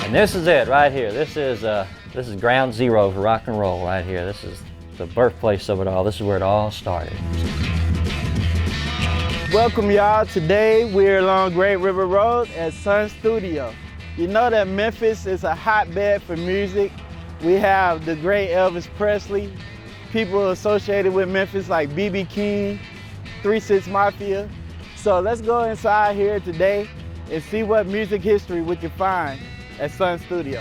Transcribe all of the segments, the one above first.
And this is it right here. This is ground zero for rock and roll right here. This is the birthplace of it all. This is where it all started. Welcome y'all. Today we're along Great River Road at Sun Studio. You know that Memphis is a hotbed for music. We have the great Elvis Presley, people associated with Memphis like B.B. King, 3 6 Mafia. So let's go inside here today and see what music history we can find at Sun Studio.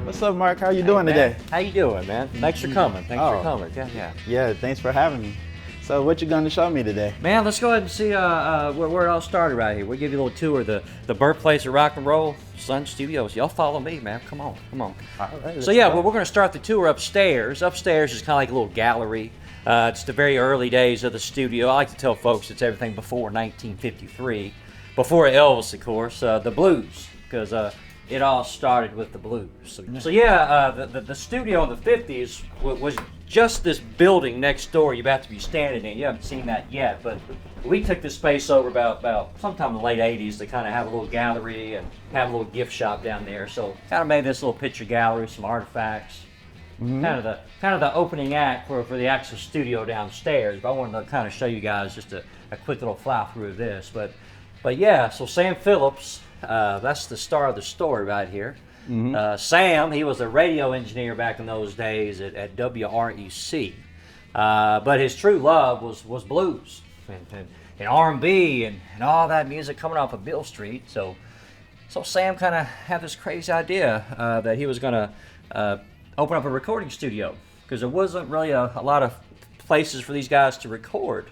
What's up, Mark? How you doing today? How you doing, man? Thanks for coming. Thanks for coming. Yeah. Yeah, thanks for having me. So what you going to show me today? Man, let's go ahead and see where it all started right here. We'll give you a little tour of the birthplace of rock and roll, Sun Studios. Y'all follow me, man. Come on. All right, So yeah, well, we're going to start the tour upstairs. Upstairs is kind of like a little gallery. It's the very early days of the studio. I like to tell folks it's everything before 1953, before Elvis, of course, the blues, because it all started with the blues. So yeah, the studio in the 50s was just this building next door you're about to be standing in. You haven't seen that yet, but we took this space over about sometime in the late 80s to kind of have a little gallery and have a little gift shop down there. So kind of made this little picture gallery, some artifacts. Kind of the opening act for the actual studio downstairs. But I wanted to kind of show you guys just a quick little fly through of this. But yeah, so Sam Phillips, that's the star of the story right here. Sam, he was a radio engineer back in those days at WREC. But his true love was blues and R&B and all that music coming off of Beale Street. So Sam kind of had this crazy idea that he was going to open up a recording studio, because there wasn't really a lot of places for these guys to record.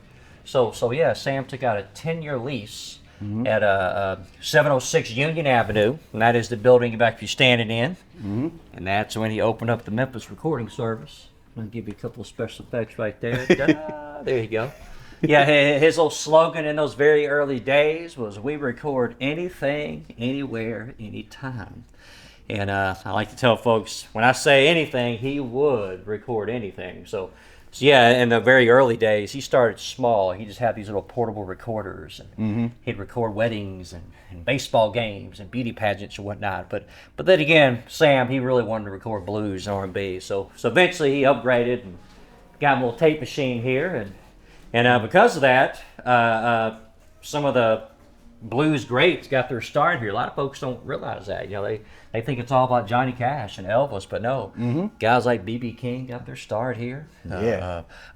So yeah, Sam took out a 10-year lease at 706 Union Avenue, and that is the building you're about to be standing in. And that's when he opened up the Memphis recording service. I'm gonna give you a couple of special effects right there. There you go. Yeah, his little slogan in those very early days was, "We record anything, anywhere, anytime." And I like to tell folks, when I say anything, he would record anything. So yeah, in the very early days, he started small. He just had these little portable recorders, and he'd record weddings and baseball games and beauty pageants and whatnot. But then again, Sam, he really wanted to record blues and R&B. So eventually he upgraded and got a little tape machine here, and because of that, some of the blues greats got their start here. A lot of folks don't realize that. You know, they think it's all about Johnny Cash and Elvis, but no. Guys like B.B. King got their start here.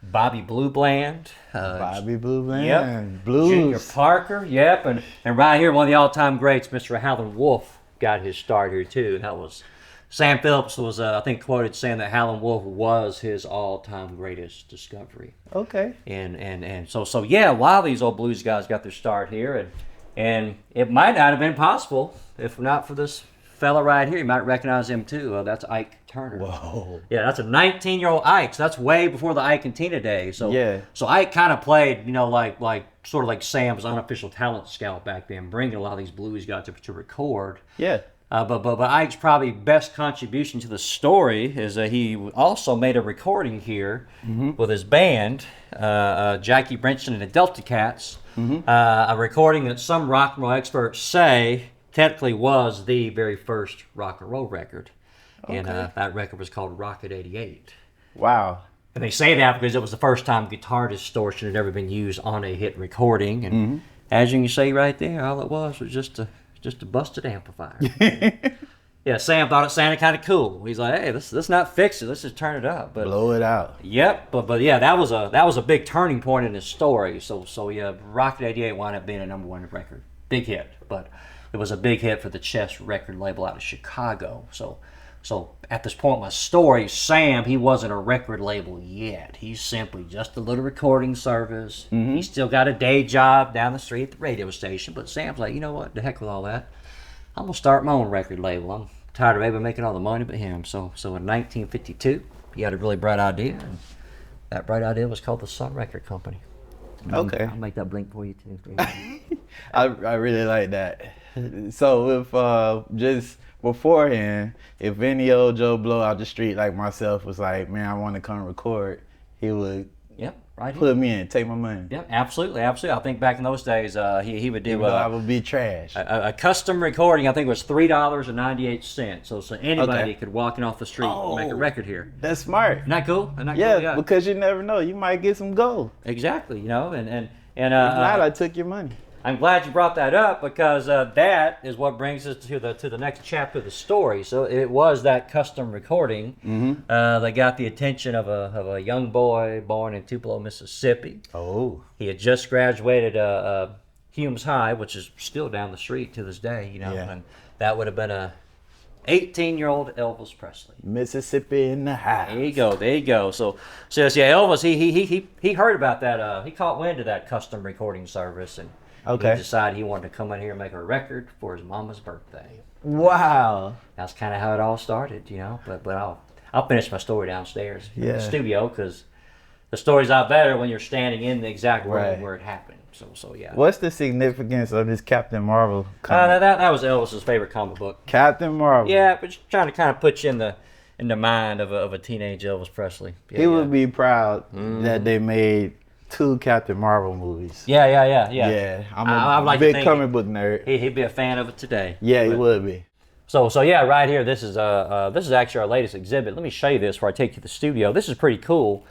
Bobby Blue Bland. Yep. Blues. Junior Parker, yep. And right here, one of the all-time greats, Mr. Howlin' Wolf, got his start here too. That was Sam Phillips was, I think, quoted saying that Howlin' Wolf was his all-time greatest discovery. Okay. And so yeah, a lot of these old blues guys got their start here, and it might not have been possible if not for this fella right here. You might recognize him too. That's Ike Turner. Whoa. Yeah, that's a 19-year-old Ike. So that's way before the Ike and Tina days. So yeah. So Ike kind of played, like sort of like Sam's unofficial talent scout back then, bringing a lot of these blues guys to record. Yeah. But Ike's probably best contribution to the story is that he also made a recording here with his band, Jackie Brinson and the Delta Cats, a recording that some rock and roll experts say technically was the very first rock and roll record. Okay. And that record was called Rocket 88. Wow. And they say that because it was the first time guitar distortion had ever been used on a hit recording. And as you can see right there, all it was just a busted amplifier. Yeah, Sam thought it sounded kind of cool. He's like, "Hey, let's not fix it. Let's just turn it up." But blow it out. Yep, but yeah, that was a big turning point in his story. So yeah, Rocket 88 wound up being a #1 record, big hit. But it was a big hit for the Chess record label out of Chicago. So at this point in my story, Sam, he wasn't a record label yet. He's simply just a little recording service. He's still got a day job down the street at the radio station. But Sam's like, you know what? The heck with all that. I'm going to start my own record label. I'm tired of everybody making all the money but him. So in 1952, he had a really bright idea. And that bright idea was called the Sun Record Company. Okay. I'll make that blink for you too. I really like that. So if just beforehand, if any old Joe Blow out the street like myself was like, man, I want to come record, he would Yep, right here. Put me in, take my money. Yep, absolutely. I think back in those days, he would do Even though I would be trash. a custom recording. I think it was $3.98. So anybody Okay. could walk in off the street and make a record here. That's smart. Isn't that cool? Isn't that Yeah, cool? Yeah, because you never know. You might get some gold. exactly. You know, and If not, I took your money. I'm glad you brought that up because that is what brings us to the next chapter of the story. So it was that custom recording that got the attention of a young boy born in Tupelo, Mississippi. Oh. He had just graduated Humes High, which is still down the street to this day. You know, and that would have been a 18-year-old Elvis Presley. Mississippi in the house. There you go. So yeah, Elvis, he heard about that. He caught wind of that custom recording service, and he decided he wanted to come in here and make a record for his mama's birthday. Wow. That's kind of how it all started, you know. But I'll finish my story downstairs in the studio because the story's out better when you're standing in the exact room where it happened. So yeah. What's the significance of this Captain Marvel comic? That was Elvis's favorite comic book. Captain Marvel. Yeah, but just trying to kind of put you in the mind of a teenage Elvis Presley. Yeah, he would be proud that they made 2 Captain Marvel movies. Yeah. Yeah, I'm I'd a like to big think comic book nerd. He'd be a fan of it today. Yeah, he would be. So yeah, right here. This is actually our latest exhibit. Let me show you this before I take you to the studio. This is pretty cool.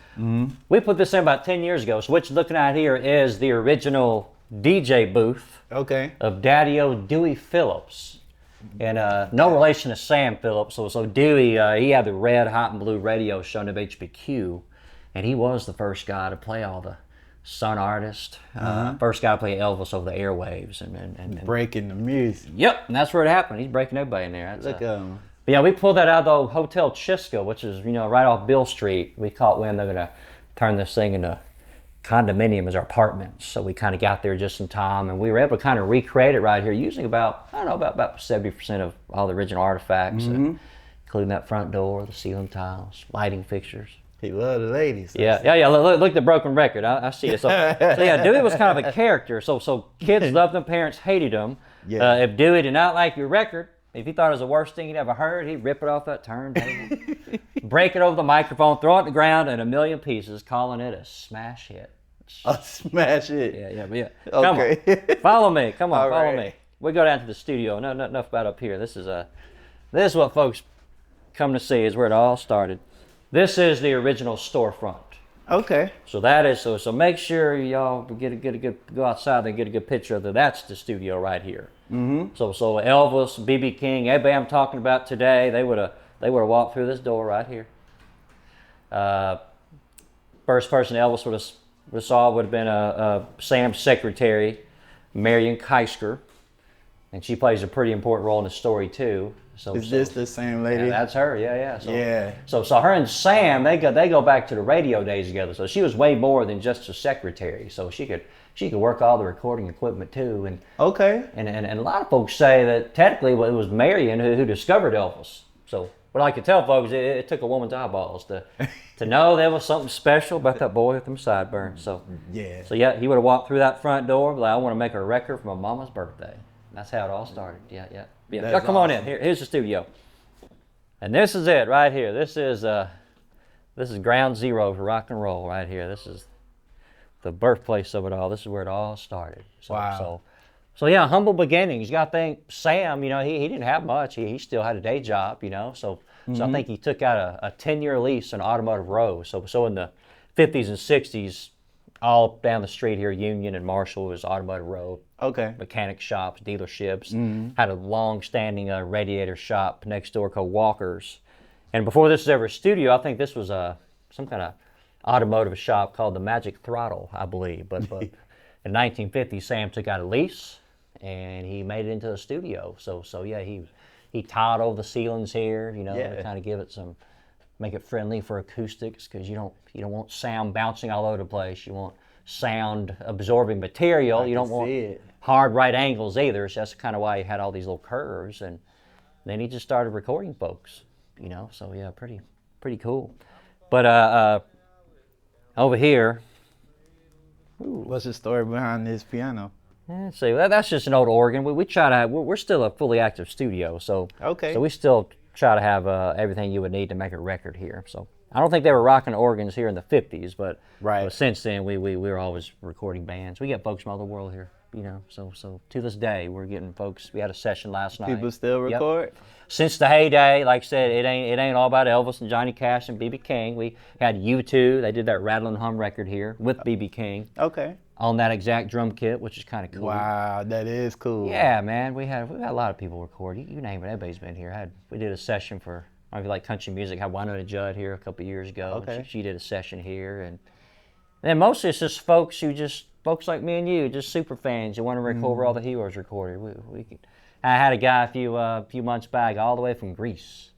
We put this in about 10 years ago. So what you're looking at here is the original DJ booth of Daddy-O Dewey Phillips, and no relation to Sam Phillips. So Dewey, he had the red, hot, and blue radio show on WHBQ, and he was the first guy to play all the Sun artist, first guy to play Elvis over the airwaves, and breaking the music. Yep, and that's where it happened. He's breaking everybody in there. Look at him. But yeah, we pulled that out of the Hotel Chisco, which is right off Bill Street. We caught wind they're gonna turn this thing into condominium as our apartments, so we kind of got there just in time, and we were able to kind of recreate it right here using about 70% of all the original artifacts, including that front door, the ceiling tiles, lighting fixtures. He loved the ladies. Yeah. Look at the broken record. I see it. So yeah, Dewey was kind of a character. So kids loved him, parents hated him. Yeah. If Dewey did not like your record, if he thought it was the worst thing he'd ever heard, he'd rip it off that turntable, break it over the microphone, throw it on the ground in a million pieces, calling it a smash hit. A smash hit. Yeah. Come on. Follow me. Come on, follow me. We go down to the studio. No, enough about up here. This is what folks come to see, is where it all started. This is the original storefront. Okay. So that is so. Make sure y'all get a good go outside and get a good picture of that. That's the studio right here. So Elvis, B.B. King, everybody I'm talking about today, they would have walked through this door right here. First person Elvis would have saw would have been Sam's secretary, Marion Keisker, and she plays a pretty important role in the story too. Is this the same lady? Yeah, that's her. Yeah. So her and Sam, they go back to the radio days together. So she was way more than just a secretary. So she could work all the recording equipment too. And and a lot of folks say that technically it was Marion who discovered Elvis. So what I could tell folks, it took a woman's eyeballs to know there was something special about that boy with them sideburns. So yeah, he would have walked through that front door like, I want to make a record for my mama's birthday. That's how it all started. Yeah. Come on in. Here's the studio, and this is it right here. This is ground zero for rock and roll right here. This is the birthplace of it all. This is where it all started. So yeah, humble beginnings. You got to think Sam. He didn't have much. He still had a day job. So I think he took out a 10-year lease on Automotive Row. So in the 50s and 60s, all down the street here, Union and Marshall was Automotive Row. Mechanic shops, dealerships. Had a long-standing radiator shop next door called Walker's. And before this was ever a studio, I think this was some kind of automotive shop called the Magic Throttle, I believe. But in 1950, Sam took out a lease, and he made it into a studio. So yeah, he tiled over the ceilings here, to kind of give it make it friendly for acoustics, because you don't want sound bouncing all over the place. You want sound absorbing material. You don't want hard right angles either. So that's kind of why he had all these little curves. And then he just started recording folks. So yeah, pretty cool. But over here, what's the story behind this piano? Let's see. That's just an old organ. We try to. We're still a fully active studio. So we still try to have everything you would need to make a record here. So I don't think they were rocking organs here in the 50s, but since then we were always recording bands. We get folks from all over the world here, you know. So to this day we're getting folks. We had a session last night. People still record? Yep. Since the heyday, like I said, it ain't all about Elvis and Johnny Cash and B.B. King. We had U2. They did that Rattle and Hum record here with B.B. King. Okay. On that exact drum kit, which is kind of cool. Wow, that is cool. Yeah, man. We had a lot of people record. You name it, everybody's been here. We did a session for, if you like country music, had Winona Judd here a couple of years ago. Okay. She did a session here, and then mostly it's just folks folks like me and you, just super fans who want to record where all the heroes recorded. I had a guy a few months back, all the way from Greece.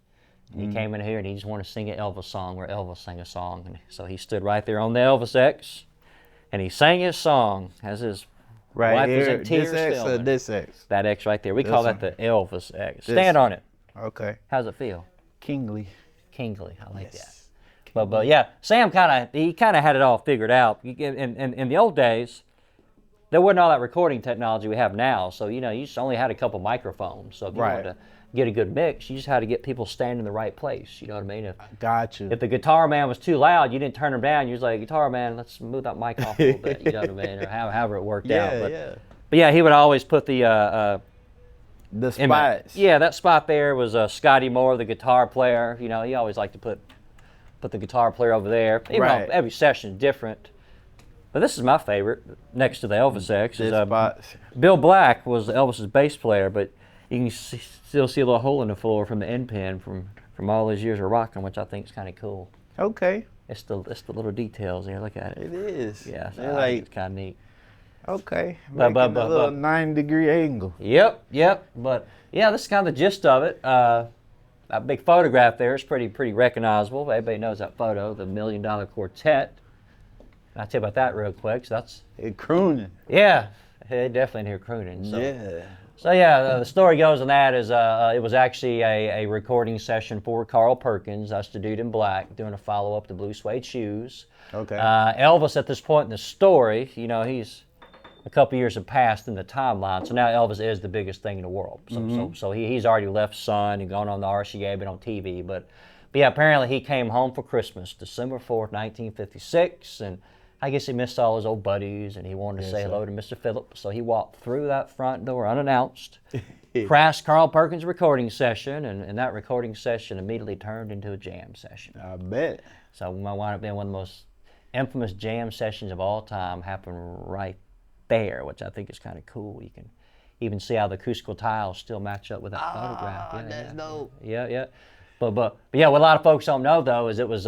He came in here and he just wanted to sing an Elvis song where Elvis sang a song, and so he stood right there on the Elvis X, and he sang his song as his wife was in tears. This X or this X? That X right there. We call that the Elvis X. This. Stand on it. Okay. How's it feel? Kingly. Kingly. I like that. But yeah, Sam kind of had it all figured out. In the old days, there wasn't all that recording technology we have now. So you just only had a couple microphones. So if you wanted to get a good mix, you just had to get people standing in the right place. You know what I mean? Got you. If the guitar man was too loud, you didn't turn him down. You was like, guitar man, let's move that mic off a little bit. You know what I mean? Or however it worked out. But yeah, he would always put the spots. That spot there was Scotty Moore, the guitar player. You know, he always liked to put the guitar player over there. Even though every session is different. But this is my favorite, next to the Elvis X. Bill Black was Elvis's bass player, but you can still see a little hole in the floor from the end pin from all those years of rocking, which I think is kind of cool. Okay. It's the little details there. Look at it. It is. Yeah, so I think it's kind of neat. Okay. But a little 90-degree angle. Yep. But yeah, this is kind of the gist of it. That big photograph there is pretty recognizable. Everybody knows that photo, the $1 Million Quartet. I'll tell you about that real quick. So that's crooning. Yeah, definitely in here crooning. So. Yeah. So yeah, the story goes on that is it was actually a recording session for Carl Perkins. That's the dude in black doing a follow-up to Blue Suede Shoes. Okay. Elvis at this point in the story, he's a couple years have passed in the timeline. So now Elvis is the biggest thing in the world. So he's already left Sun and gone on the RCA, been on TV. But yeah, apparently he came home for Christmas, December 4th, 1956, and I guess he missed all his old buddies, and he wanted to say hello to Mr. Phillips. So he walked through that front door unannounced, crashed Carl Perkins' recording session, and that recording session immediately turned into a jam session. I bet. So it might wind up being one of the most infamous jam sessions of all time, happened right there, which I think is kind of cool. You can even see how the acoustical tiles still match up with that photograph. Yeah, that's dope. Yeah. But yeah, what a lot of folks don't know though is it was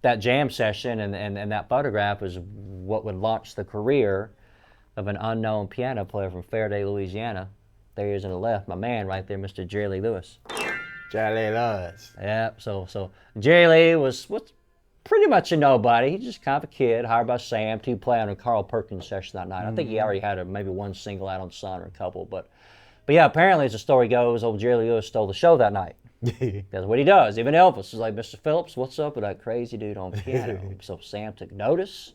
that jam session and that photograph was what would launch the career of an unknown piano player from Faraday, Louisiana. There he is on the left, my man right there, Mr. Jerry Lee Lewis. Jerry Lee Lewis. Yeah, so Jerry Lee was pretty much a nobody. He's just kind of a kid, hired by Sam to play on a Carl Perkins session that night. I think he already had maybe one single out on Sun or a couple, but yeah, apparently as the story goes, old Jerry Lee Lewis stole the show that night. That's what he does. Even Elvis is like, Mr. Phillips, what's up with that crazy dude on piano? So Sam took notice.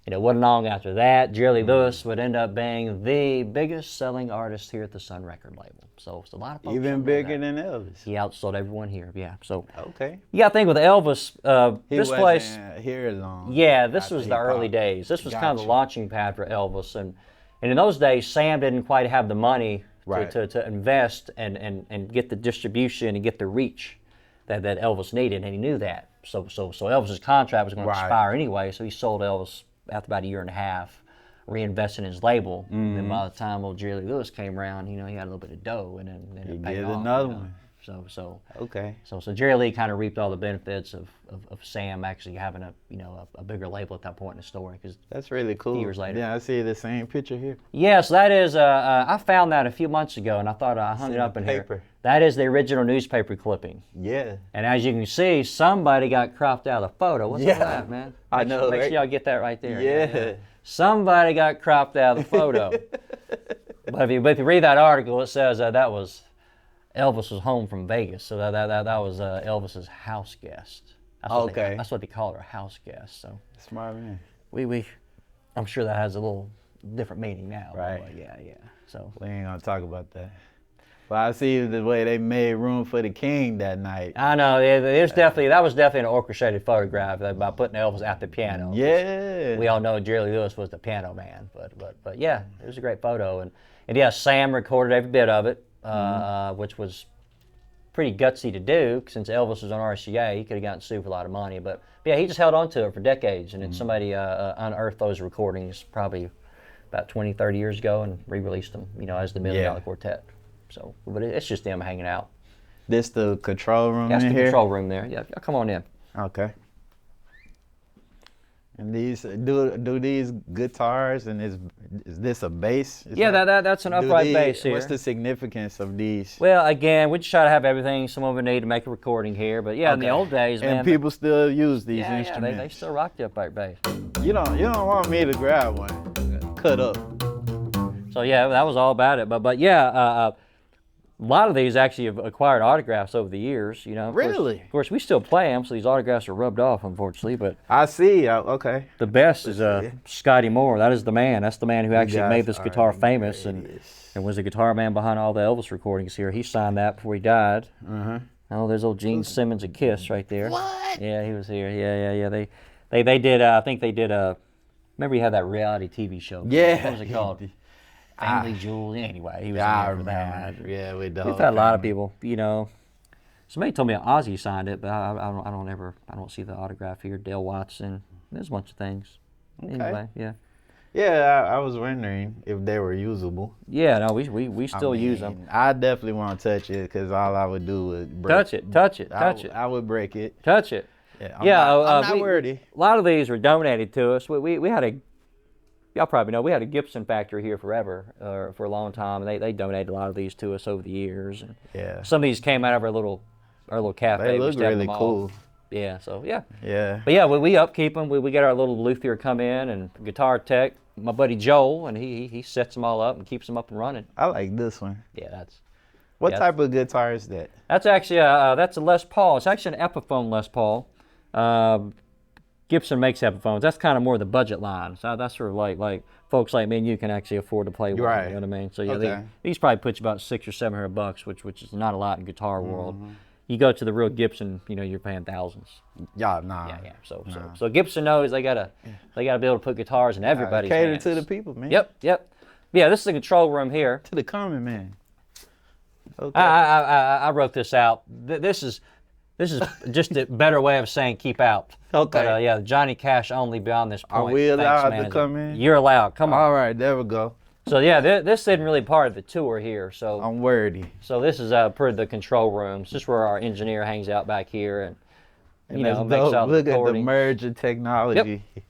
It wasn't long after that, Jerry Lee Lewis would end up being the biggest selling artist here at the Sun record label. So it's a lot of folks. Even bigger than Elvis. He outsold everyone here. Yeah. So okay. You got to think with Elvis, this place here long. Yeah, this was the early days. This was kind of the launching pad for Elvis, and in those days, Sam didn't quite have the money to invest and get the distribution and get the reach that Elvis needed, and he knew that. So Elvis's contract was going to expire anyway, so he sold Elvis after about a year and a half, reinvested in his label. And then by the time old Jerry Lee Lewis came around, he had a little bit of dough, and then he it paid did off, another one. So Jerry Lee kind of reaped all the benefits of Sam actually having a bigger label at that point in the story. Cause that's really cool. Years later. Yeah, I see the same picture here. Yes, that is. I found that a few months ago, and I thought I hung it up in here. That is the original newspaper clipping. Yeah. And as you can see, somebody got cropped out of the photo. What's up with that, man? I know. Make sure y'all get that right there. Yeah. Somebody got cropped out of the photo. But if you read that article, it says that was Elvis was home from Vegas, so that was Elvis's house guest. That's what they call her, house guest. So smart man. I'm sure that has a little different meaning now. Right. Yeah. So we ain't gonna talk about that. But I see the way they made room for the king that night. I know. That was definitely an orchestrated photograph by putting Elvis at the piano. Yeah. We all know Jerry Lee Lewis was the piano man, but yeah, it was a great photo, and yeah, Sam recorded every bit of it, which was pretty gutsy to do since Elvis was on RCA. He could have gotten sued for a lot of money, but yeah, he just held on to it for decades, and then somebody unearthed those recordings probably about 20, 30 years ago and re-released them, as the $1 Million Quartet. So, but it's just them hanging out. This the control room That's in the here? control room there. Yeah, come on in. Okay. And these do these guitars, and is this a bass? That's an upright bass here. What's the significance of these? Well, again, we just try to have everything someone would need to make a recording here. But yeah, in the old days, man. And people still use these instruments. Yeah, they still rock the upright bass. You don't want me to grab one, cut up. So yeah, that was all about it. But yeah. A lot of these actually have acquired autographs over the years, Really? Of course, we still play them, so these autographs are rubbed off, unfortunately. But I see. Okay. The best is Scotty Moore. That is the man. That's the man who actually made this guitar famous and was the guitar man behind all the Elvis recordings here. He signed that before he died. Oh, there's old Gene Simmons of Kiss right there. What? Yeah, he was here. Yeah. They did. I think they did. Remember, you had that reality TV show. Yeah. What was it called? Family Jewels. Anyway, he was in there for that. Yeah, we don't. We've had a lot of people, Somebody told me Ozzy signed it, but I don't see the autograph here. Dale Watson. There's a bunch of things. Okay. Anyway, yeah. Yeah, I was wondering if they were usable. Yeah, no, we still use them. I definitely won't touch it because all I would do is break it. Touch it. I would break it. Touch it. Yeah, I'm not worthy. A lot of these were donated to us. We had y'all probably know, we had a Gibson factory here forever, for a long time. And they donated a lot of these to us over the years. And yeah. Some of these came out of our little cafe. They look really cool. Yeah, so yeah. Yeah. But yeah, we upkeep them. We get our little luthier come in and guitar tech, my buddy Joel, and he sets them all up and keeps them up and running. I like this one. Yeah, What type of guitar is that? That's actually that's a Les Paul. It's actually an Epiphone Les Paul. Gibson makes Epiphones. That's kind of more the budget line. So that's sort of like folks like me and you can actually afford to play with. Right. You know what I mean? So yeah, these probably put you about $600 or $700, which is not a lot in guitar world. You go to the real Gibson, you're paying thousands. Yeah, nah. Yeah. So Gibson knows they gotta be able to put guitars in everybody's hands. Cater to the people, man. Yep. Yeah, this is the control room here. To the common man. Okay. I wrote this out. This is just a better way of saying keep out. Okay. But, yeah, Johnny Cash only beyond this point. Are we allowed Thanks, to come in? You're allowed. Come on. All right, there we go. So yeah, this isn't really part of the tour here. So I'm worthy. So this is per the control rooms. This is where our engineer hangs out back here and makes all the Look at the recordings. merge of technology. Yep.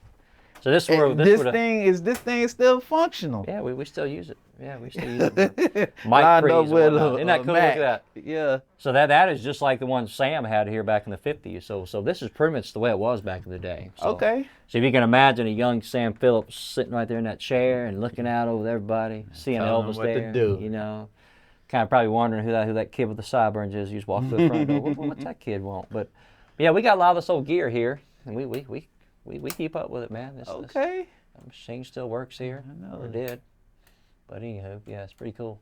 So this is where this thing is still functional. Yeah, we still use it. Yeah, we still use it. Mic freeze. Isn't that cool? Look at that. Yeah. So that is just like the one Sam had here back in the 50s. So this is pretty much the way it was back in the day. So, okay. So if you can imagine a young Sam Phillips sitting right there in that chair and looking out over everybody, seeing Elvis there, kind of probably wondering who that kid with the sideburns is. You just walk through the front door. What's that kid want? But yeah, we got a lot of this old gear here, and we keep up with it, man. This machine still works here. I know it did. But anywho, yeah, it's pretty cool.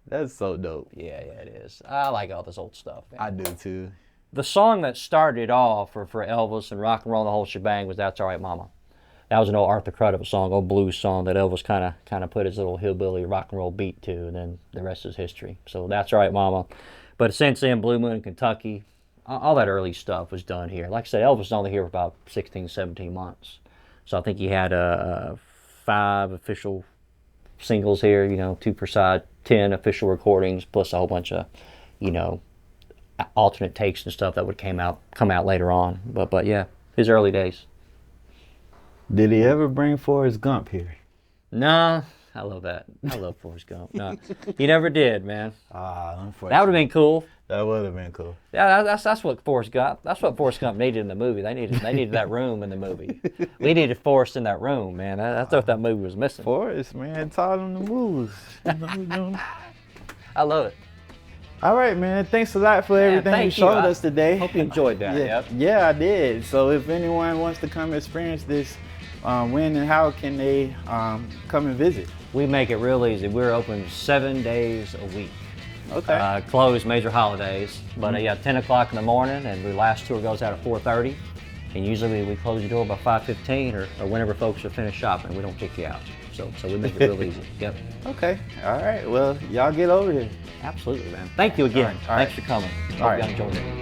That's so dope. Yeah, it is. I like all this old stuff, man. I do too. The song that started off for Elvis and rock and roll, the whole shebang, was "That's All Right, Mama." That was an old Arthur Crudup song, old blues song that Elvis kind of put his little hillbilly rock and roll beat to, and then the rest is history. So "That's All Right, Mama." But since then, Blue Moon in Kentucky, all that early stuff was done here. Like I said, Elvis was only here for about 16, 17 months. So I think he had 5 official singles here, 2 per side, 10 official recordings, plus a whole bunch of, alternate takes and stuff that would come out later on. But yeah, his early days. Did he ever bring Forrest Gump here? No, I love that. I love Forrest Gump. No, he never did, man. Unfortunately. That would have been cool. That would have been cool. Yeah, that's what Forrest Gump. That's what Forrest Gump needed in the movie. They needed that room in the movie. We needed Forrest in that room, man. That's what that movie was missing. Forrest, man, taught him the moves. I love it. All right, man. Thanks a lot for everything you showed us today. Hope you enjoyed that. Yeah, I did. So if anyone wants to come experience this, when and how can they come and visit? We make it real easy. We're open 7 days a week. Okay. Closed major holidays, but yeah, 10 o'clock in the morning, and the last tour goes out at 4:30. And usually we close the door by 5:15 or whenever folks are finished shopping. We don't kick you out. So we make it real easy. Yep. Okay. All right. Well, y'all get over here. Absolutely, man. Thank you again. All right. Thanks for coming. All Hope right. y'all enjoyed it.